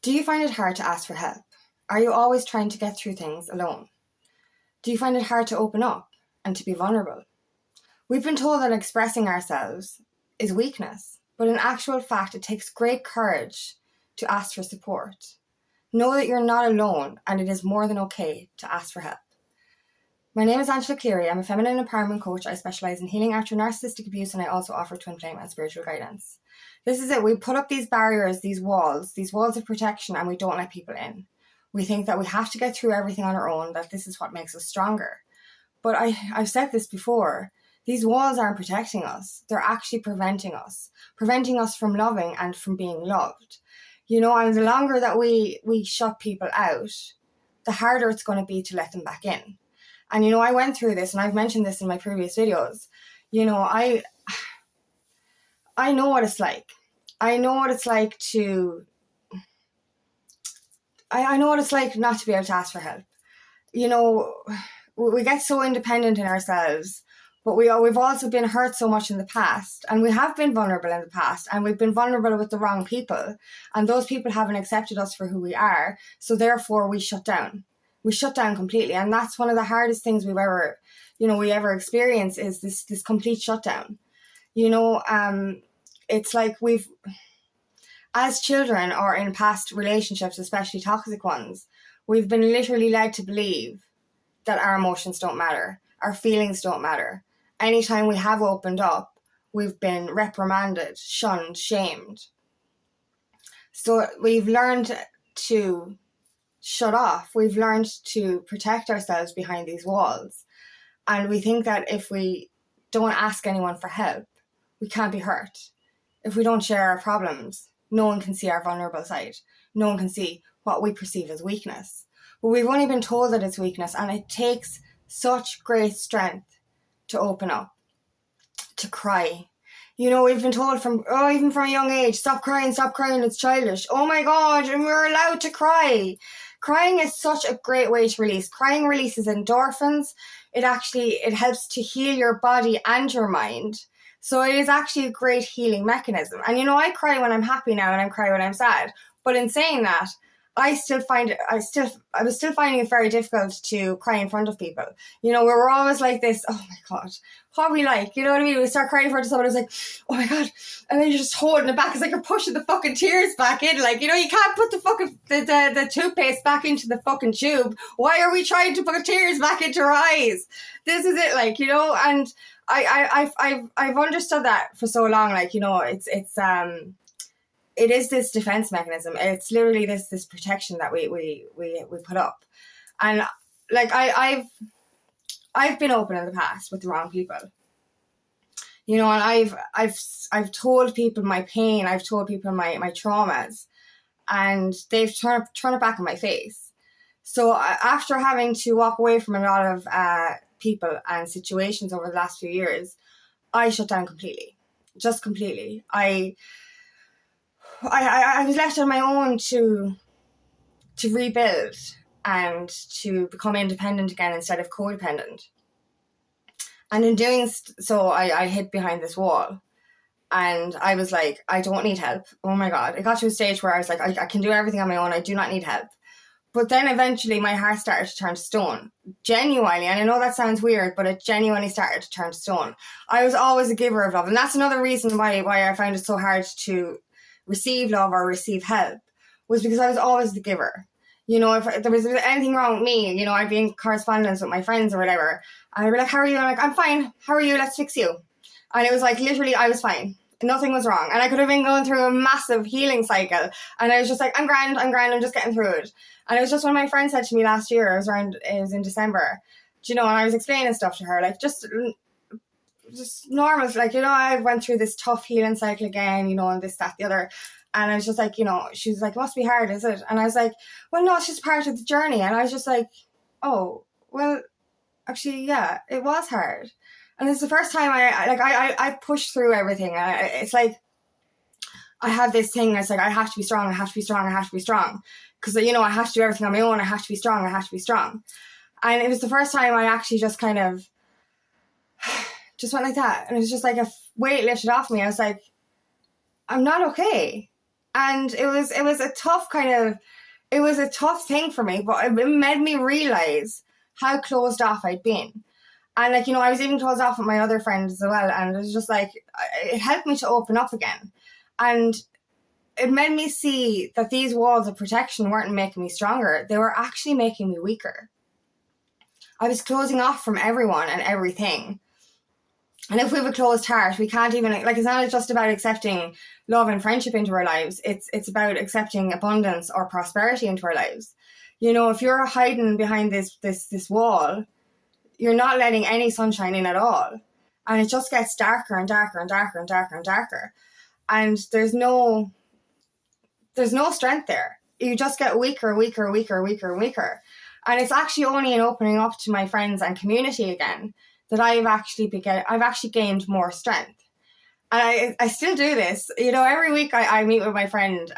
Do you find it hard to ask for help? Are you always trying to get through things alone? Do you find it hard to open up and to be vulnerable? We've been told that expressing ourselves is weakness, but in actual fact, it takes great courage to ask for support. Know that you're not alone, and it is more than okay to ask for help. My name is Angela Cleary. I'm a feminine empowerment coach. I specialise in healing after narcissistic abuse, and I also offer twin flame and spiritual guidance. This is it. We put up these barriers, these walls of protection, and we don't let people in. We think that we have to get through everything on our own, that this is what makes us stronger. But I've said this before. These walls aren't protecting us. They're actually preventing us from loving and from being loved. And the longer that we shut people out, the harder it's going to be to let them back in. And, I went through this, and I've mentioned this in my previous videos. I know what it's like. I know what it's like I know what it's like not to be able to ask for help. We get so independent in ourselves, but we've also been hurt so much in the past, and we have been vulnerable in the past, and we've been vulnerable with the wrong people, and those people haven't accepted us for who we are, so therefore we shut down. We shut down completely, and that's one of the hardest things we ever experience is this complete shutdown. It's like as children or in past relationships, especially toxic ones, we've been literally led to believe that our emotions don't matter, our feelings don't matter. Anytime we have opened up, we've been reprimanded, shunned, shamed. So we've learned to shut off. We've learned to protect ourselves behind these walls. And we think that if we don't ask anyone for help, we can't be hurt. If we don't share our problems, no one can see our vulnerable side. No one can see what we perceive as weakness. But we've only been told that it's weakness, and it takes such great strength to open up, to cry. We've been told even from a young age, stop crying, it's childish. Oh my God, and we're allowed to cry. Crying is such a great way to release. Crying releases endorphins. It helps to heal your body and your mind. So it is actually a great healing mechanism. And I cry when I'm happy now, and I cry when I'm sad. But in saying that, I was still finding it very difficult to cry in front of people. We're always like this, oh my God, what we like, you know what I mean? We start crying in front of someone, it's like, oh my God. And then you're just holding it back. It's like you're pushing the fucking tears back in. Like, you can't put the fucking, the toothpaste back into the fucking tube. Why are we trying to put tears back into our eyes? This is it, and I've understood that for so long, it is this defense mechanism. It's literally this protection that we put up. And I've been open in the past with the wrong people. And I've told people my pain, I've told people my traumas, and they've turned it back in my face. So after having to walk away from a lot of people and situations over the last few years, I shut down completely. Just completely. I was left on my own to rebuild and to become independent again instead of codependent. And in doing so, I hid behind this wall. And I was like, I don't need help. Oh my God. It got to a stage where I was like, I can do everything on my own. I do not need help. But then eventually my heart started to turn to stone. Genuinely, and I know that sounds weird, but it genuinely started to turn to stone. I was always a giver of love. And that's another reason why I found it so hard to receive love or receive help, was because I was always the giver. If there was anything wrong with me, I'd be in correspondence with my friends or whatever, and I'd be like, how are you? And I'm like, I'm fine. How are you? Let's fix you. And it was like, literally, I was fine. Nothing was wrong. And I could have been going through a massive healing cycle. And I was just like, I'm grand, I'm just getting through it. And it was just when my friend said to me last year, it was in December, and I was explaining stuff to her, just normal, I went through this tough healing cycle again, and this, that, the other. And I was just like, she was like, it must be hard, is it? And I was like, well, no, it's just part of the journey. And I was just like, oh, well, actually, yeah, it was hard. And it's the first time I pushed through everything. And it's like, I have this thing, it's like, I have to be strong, Because, I have to do everything on my own. I have to be strong. And it was the first time I actually just kind of just went like that. And it was just like a weight lifted off me. I was like, I'm not okay. And it was a tough thing for me, but it made me realize how closed off I'd been. And like, I was even closed off with my other friends as well. And it was just like, it helped me to open up again. And it made me see that these walls of protection weren't making me stronger. They were actually making me weaker. I was closing off from everyone and everything. And if we have a closed heart, we can't even, like, it's not just about accepting love and friendship into our lives. It's about accepting abundance or prosperity into our lives. If you're hiding behind this wall, you're not letting any sunshine in at all. And it just gets darker and darker and darker and darker and darker. And there's no strength there. You just get weaker, weaker, weaker, weaker, and weaker. And it's actually only in opening up to my friends and community again that I've actually gained more strength. And I still do this. Every week I meet with my friend,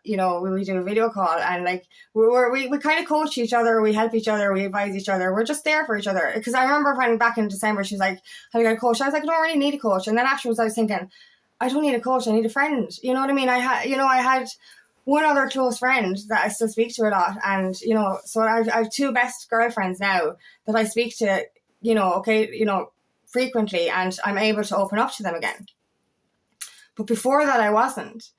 we do a video call, and like we kind of coach each other, we help each other, we advise each other. We're just there for each other. Because I remember when back in December, she was like, "Have you got a coach?" I was like, "I don't really need a coach." And then afterwards I was thinking, I don't need a coach, I need a friend. You know what I mean? I had one other close friend that I still speak to a lot. And, so I have two best girlfriends now that I speak to, frequently, and I'm able to open up to them again. But before that, I wasn't.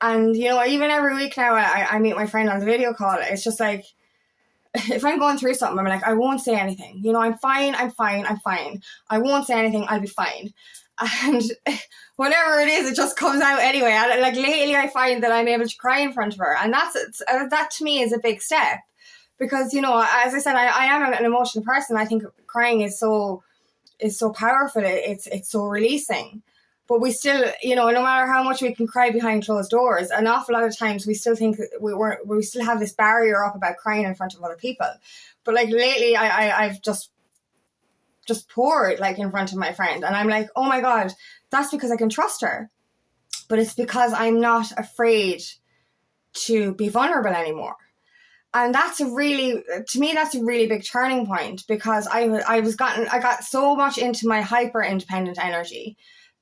And, even every week now, I meet my friend on the video call. It's just like, if I'm going through something, I'm like, I won't say anything. I'm fine. I won't say anything. I'll be fine. And whatever it is, it just comes out anyway. And like lately, I find that I'm able to cry in front of her. And that to me is a big step. Because, as I said, I am an emotional person. I think crying is so powerful. It's so releasing. But we still, no matter how much we can cry behind closed doors, an awful lot of times we still think we still have this barrier up about crying in front of other people. But like lately, I've just poured like in front of my friend, and I'm like, oh my God, that's because I can trust her. But it's because I'm not afraid to be vulnerable anymore. And that's a really big turning point, because I got so much into my hyper independent energy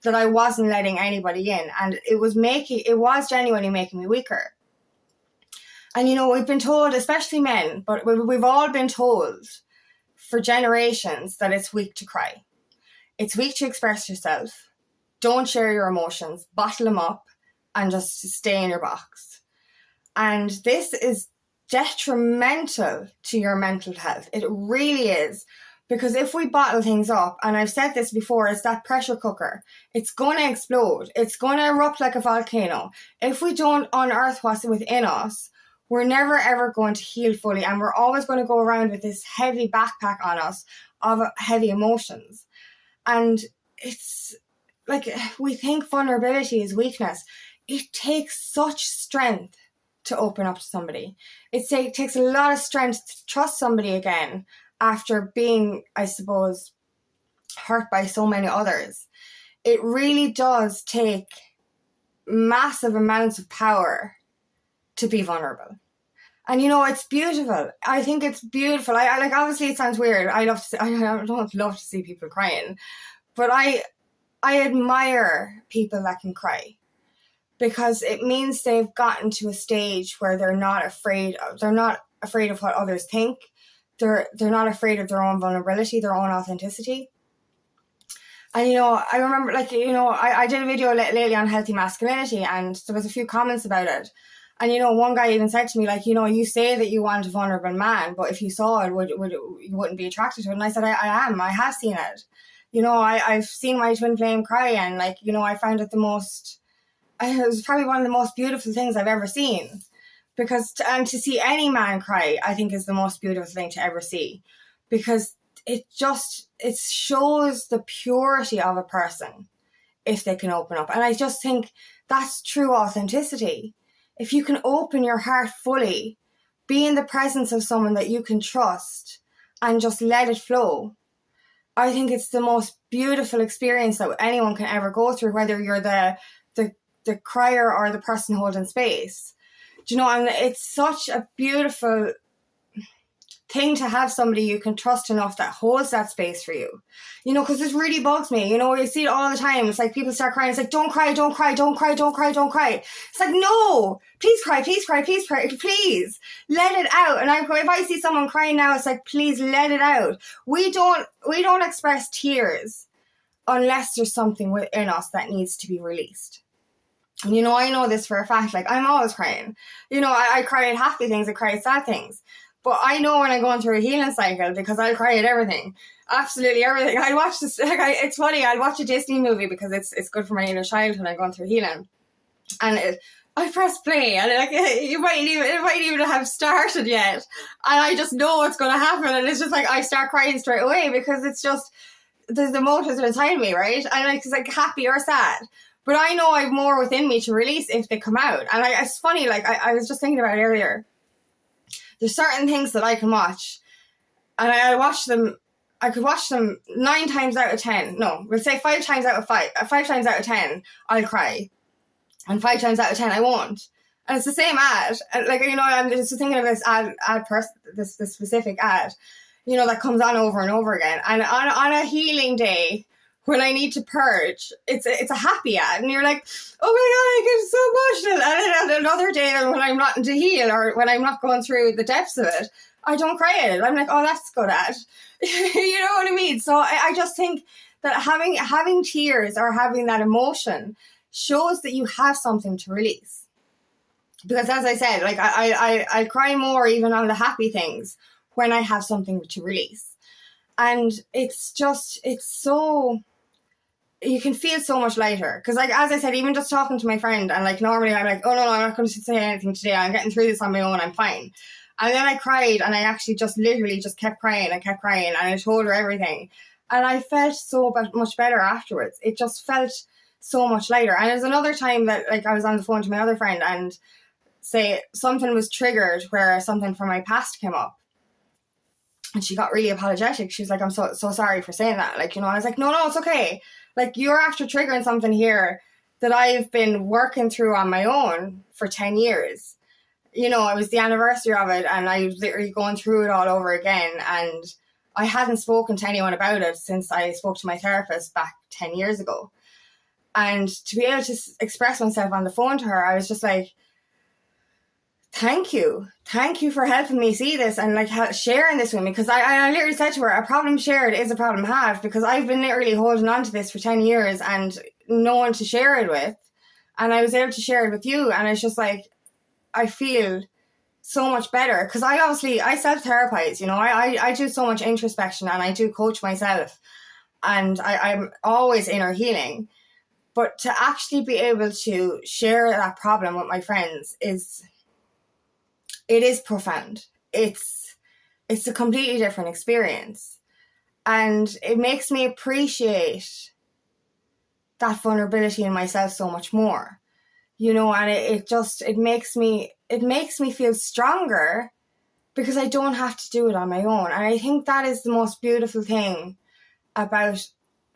that I wasn't letting anybody in, and it was genuinely making me weaker. And we've been told, especially men, but we've all been told for generations that it's weak to cry. It's weak to express yourself. Don't share your emotions, bottle them up, and just stay in your box. And this is detrimental to your mental health. It really is. Because if we bottle things up, and I've said this before, it's that pressure cooker. It's going to explode. It's going to erupt like a volcano. If we don't unearth what's within us, we're never ever going to heal fully. And we're always going to go around with this heavy backpack on us of heavy emotions. And it's like, we think vulnerability is weakness. It takes such strength to open up to somebody. It takes a lot of strength to trust somebody again after being, I suppose, hurt by so many others. It really does take massive amounts of power to be vulnerable. And it's beautiful. I think it's beautiful. I like, obviously it sounds weird. I don't love to see people crying, but I admire people that can cry, because it means they've gotten to a stage where they're not afraid of what others think. They're not afraid of their own vulnerability, their own authenticity. And, I remember, like, I did a video lately on healthy masculinity, and there was a few comments about it. And, one guy even said to me, like, you say that you want a vulnerable man, but if you saw it, you wouldn't be attracted to it. And I said, I am. I have seen it. I've seen my twin flame cry, and, like, I found it it was probably one of the most beautiful things I've ever seen. Because to see any man cry, I think, is the most beautiful thing to ever see, because it shows the purity of a person if they can open up. And I just think that's true authenticity. If you can open your heart fully, be in the presence of someone that you can trust, and just let it flow, I think it's the most beautiful experience that anyone can ever go through, whether you're the crier or the person holding space. And it's such a beautiful thing to have somebody you can trust enough that holds that space for you. You know, because this really bugs me. You know, you see it all the time. It's like people start crying. It's like, don't cry, don't cry, don't cry, don't cry, don't cry. It's like, no, please cry, please cry, please cry, please let it out. And if I see someone crying now, it's like, please let it out. We don't express tears unless there's something within us that needs to be released. And, you know, I know this for a fact. Like, I'm always crying. You know, I cry at happy things, I cry at sad things. But I know when I'm going through a healing cycle because I'll cry at everything. Absolutely everything. I watch this, like, it's funny, I'll watch a Disney movie because it's good for my inner child when I'm going through healing. And I press play and like it might even have started yet. And I just know what's going to happen. And it's just like I start crying straight away because it's just, there's the emotions inside me, right? And like, it's like happy or sad. But I know I've more within me to release if they come out. And it's funny, like I was just thinking about it earlier. There's certain things that I can watch, and I watch them. I could watch them 9 times out of 10. No, we'll say 5 times out of 5. 5 times out of 10, I'll cry, and 5 times out of 10, I won't. And it's the same ad. Like, you know, I'm just thinking of this this specific ad, you know, that comes on over and over again. And on a healing day, when I need to purge, it's a happy ad, and you're like, oh my God, I get so emotional. And then another day when I'm not to heal or when I'm not going through the depths of it, I don't cry at it. I'm like, oh, that's good ad. You know what I mean? So I just think that having tears or having that emotion shows that you have something to release. Because as I said, like I cry more even on the happy things when I have something to release. And it's so, you can feel so much lighter. Because like, as I said, even just talking to my friend, and like normally I'm like, oh no, I'm not going to say anything today. I'm getting through this on my own. I'm fine. And then I cried, and I actually just literally just kept crying. And I told her everything. And I felt so much better afterwards. It just felt so much lighter. And there's another time that like I was on the phone to my other friend and say something was triggered where something from my past came up. And she got really apologetic. She was like, I'm so sorry for saying that. Like, you know, I was like, no, it's okay. Like, you're after triggering something here that I've been working through on my own for 10 years. You know, it was the anniversary of it, and I was literally going through it all over again. And I hadn't spoken to anyone about it since I spoke to my therapist back 10 years ago. And to be able to express myself on the phone to her, I was just like, thank you for helping me see this and like sharing this with me. Because I literally said to her, a problem shared is a problem halved, because I've been literally holding on to this for 10 years and no one to share it with. And I was able to share it with you, and it's just like, I feel so much better. Because I self-therapize, you know, I do so much introspection, and I do coach myself, and I'm always inner healing. But to actually be able to share that problem with my friends is profound. It's a completely different experience. And it makes me appreciate that vulnerability in myself so much more. You know, and it makes me feel stronger because I don't have to do it on my own. And I think that is the most beautiful thing about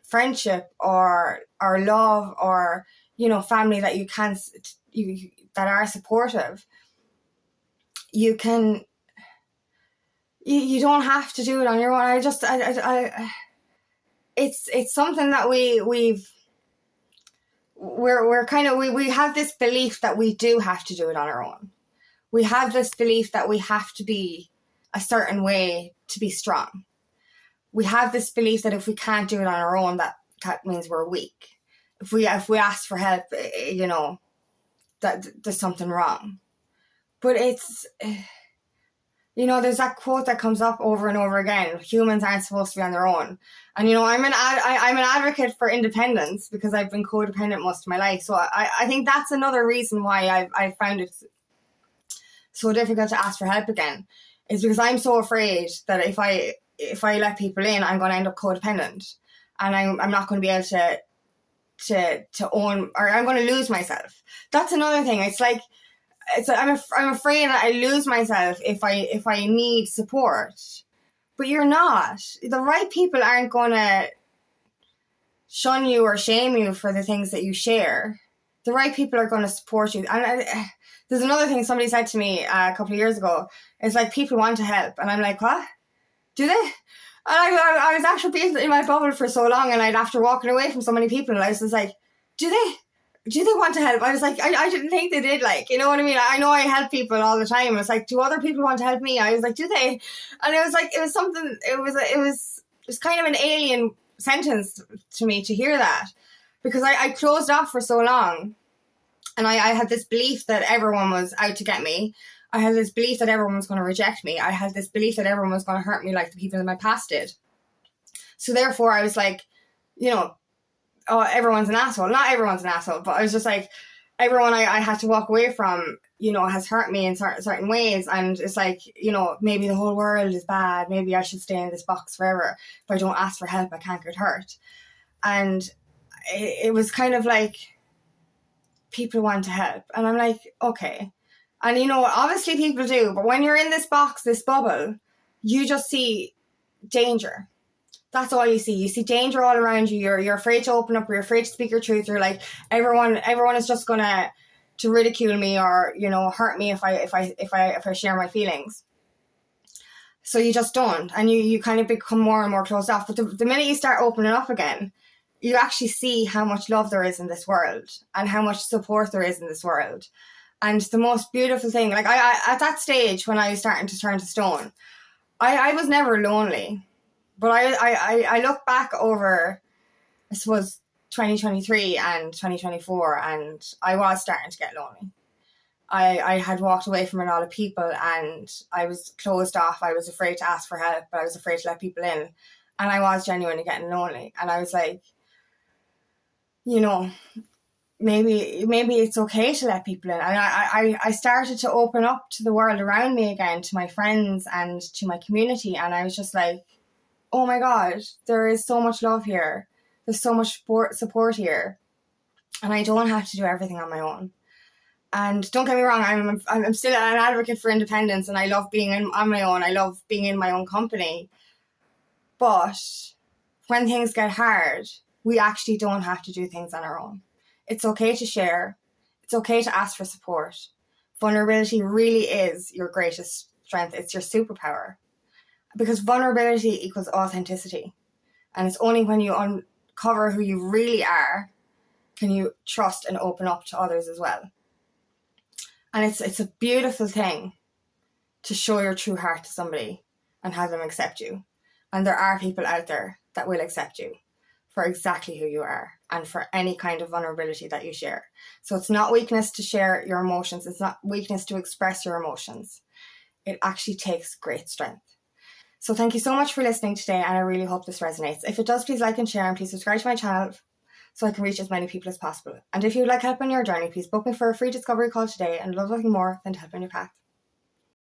friendship or love or, you know, family, that that are supportive. You don't have to do it on your own. It's something that we have this belief that we do have to do it on our own. We have this belief that we have to be a certain way to be strong. We have this belief that if we can't do it on our own, that means we're weak. If we ask for help, you know, that there's something wrong. But it's, you know, there's that quote that comes up over and over again: humans aren't supposed to be on their own. And, you know, I'm an advocate for independence because I've been codependent most of my life. So I think that's another reason why I found it so difficult to ask for help again, is because I'm so afraid that if I let people in, I'm going to end up codependent, and I'm not going to be able to own, or I'm going to lose myself. That's another thing. It's like, I'm afraid that I lose myself if I need support. But you're not. The right people aren't going to shun you or shame you for the things that you share. the right people are going to support you. And there's another thing somebody said to me a couple of years ago. It's like, people want to help. And I'm like, what? Do they? And I was actually in my bubble for so long, and after walking away from so many people, and I was just like, do they want to help? I was like, I didn't think they did, like, you know what I mean? I know I help people all the time. It's like, do other people want to help me? I was like, do they? And it was like, it was something, it was kind of an alien sentence to me to hear that, because I closed off for so long, and I had this belief that everyone was out to get me. I had this belief that everyone was going to reject me. I had this belief that everyone was going to hurt me like the people in my past did. So therefore I was like, you know, oh, everyone's an asshole. Not everyone's an asshole, but I was just like, everyone I had to walk away from, you know, has hurt me in certain ways. And it's like, you know, maybe the whole world is bad. Maybe I should stay in this box forever. If I don't ask for help, I can't get hurt. And it was kind of like, people want to help. And I'm like, okay. And, you know, obviously people do. But when you're in this box, this bubble, you just see danger. That's all you see. You see danger all around you. You're afraid to open up. You're afraid to speak your truth. You're like, everyone is just gonna to ridicule me or, you know, hurt me if I share my feelings. So you just don't, and you kind of become more and more closed off. But the minute you start opening up again, you actually see how much love there is in this world and how much support there is in this world. And the most beautiful thing, like I at that stage when I was starting to turn to stone, I was never lonely. But I look back over, I suppose, 2023 and 2024, and I was starting to get lonely. I had walked away from a lot of people, and I was closed off. I was afraid to ask for help, but I was afraid to let people in. And I was genuinely getting lonely. And I was like, you know, maybe it's okay to let people in. And I started to open up to the world around me again, to my friends and to my community. And I was just like, oh my God, there is so much love here. There's so much support here. And I don't have to do everything on my own. And don't get me wrong, I'm still an advocate for independence, and I love being on my own. I love being in my own company. But when things get hard, we actually don't have to do things on our own. It's okay to share. It's okay to ask for support. Vulnerability really is your greatest strength. It's your superpower. Because vulnerability equals authenticity. And it's only when you uncover who you really are can you trust and open up to others as well. And it's a beautiful thing to show your true heart to somebody and have them accept you. And there are people out there that will accept you for exactly who you are and for any kind of vulnerability that you share. So it's not weakness to share your emotions. It's not weakness to express your emotions. It actually takes great strength. So thank you so much for listening today, and I really hope this resonates. If it does, please like and share, and please subscribe to my channel so I can reach as many people as possible. And if you would like help on your journey, please book me for a free discovery call today, and love nothing more than to help on your path.